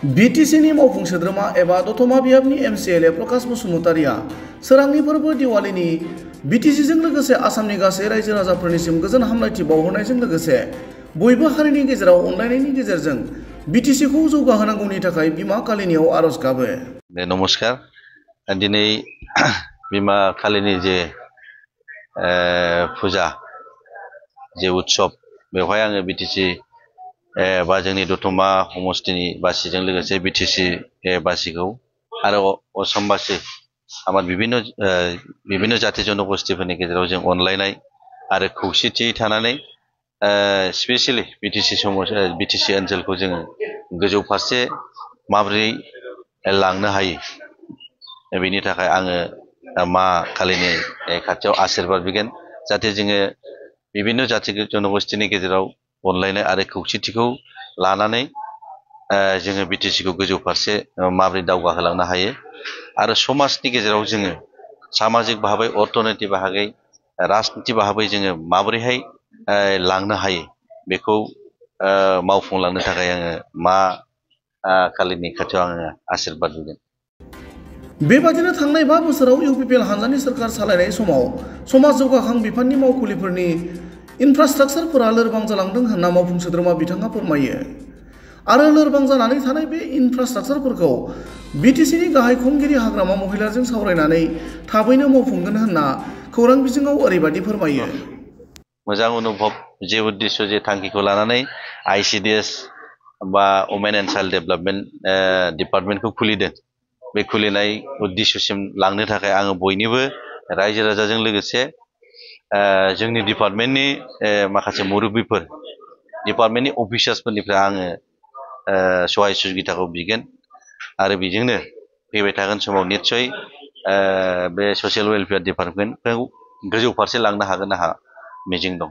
बिटिसिनि मावफुं सोद्रोमा एबा दतमा बियाबनि एमसिएलए प्रकाश बसुमतारिया सोरांनि फोरबो दिवालीनि बिटिसिजों लोगोसे आसामनि गासै रायजो राजाफोरनिसिम गोजोन हामलायथि बावहरनायजों लोगोसे बयबो हारिनि गेजेराव अनलायनायनि गेजेरजों बिटिसिखौ जौगाहोनांगौनि थाखाय बिमा कालिनियाव आरज गाबो। नमस्कार। दिनै बिमा कालिनि जे फुजा जे उत्सव बेवहाय आङो बिटिसि बा जोंनि दतमा समस्तिनि बासिजों लोगोसे बिटिसि बासिखौ आरो असमबासि आबाद बिभिन्न जाति जनगोष्ठीफोरनि गेजेराव जों अनलायनाय आरो खौसेथियै थानानै स्पेसियेलि बिटिसि ओनसोलखौ जोङो गोजौ फारसे माबोरै लांनो हायो बेनि थाखाय आङो मा कालिनि खाथियाव आशीर्बाद बिगोन जाहाथे जोङो बिभिन्न जाति जनगोष्ठीनि गेजेराव अनलायनाय आरो खौसेथिखौ लानानै जोङो बिटिसिखौ गोजौ फारसे माबोरै दावगाहोलांनो हायो आरो समाजनि गेजेराव जोङो सामाजिक भाबै अर्थनैतिक बाहागै राजनिति भाबै जोङो माबोरैहाय लांनो हायो बेखौ मावफुंलांनो थाखाय आङो मा कालिनि खाथियाव आङो आशीर्बाद बिगोन। बेबादिनो थांनाय 5 बोसोराव इउपिपिएल हानजानि सोरखार सालायनाय समाव समाज जौगाखां बिफाननि मावखुलिफोरनि इनफ्रास्ट्राक्चारफोरा लोरबां जालांदों होनना मावफुं सोद्रोमा बिथाङा फोरमायो आरो लोरबां जानानै थानाय बे इनफ्रास्ट्राक्चारफोरखौ बिटिसिनि गाहाय खुंगिरि हाग्रामा महिलारजों सावरायनानै थाबैनो मावफुंगोन होनना खौरां बिजोङाव ओरैबादि फोरमायो। मोजां अनुभब जे उद्देश्य जे थांखिखौ लानानै आईसीडीएस बा वुमेन एन्ड चाइल्ड डेभेलपमेन्ट डिपार्टमेन्टखौ खुलिदों बे खुलिनाय उद्देश्यसिम लांनो थाखाय आङो बयनिबो रायजो राजाजों लोगोसे जोंनि डिपार्टमेन्टनि माखासे मुरब्बिफोर डिपार्टमेन्टनि अफिसार्सफोरनिफ्राय आङो सहाय सुबिदाखौ बिगोन आरो बेजोंनो फैबाय थागोन समाव निस्सय बे ससियेल वेलफेयार डिपार्टमेन्टखौ गोजौ फारसे लांनो हागोन आंहा मिजिं दं।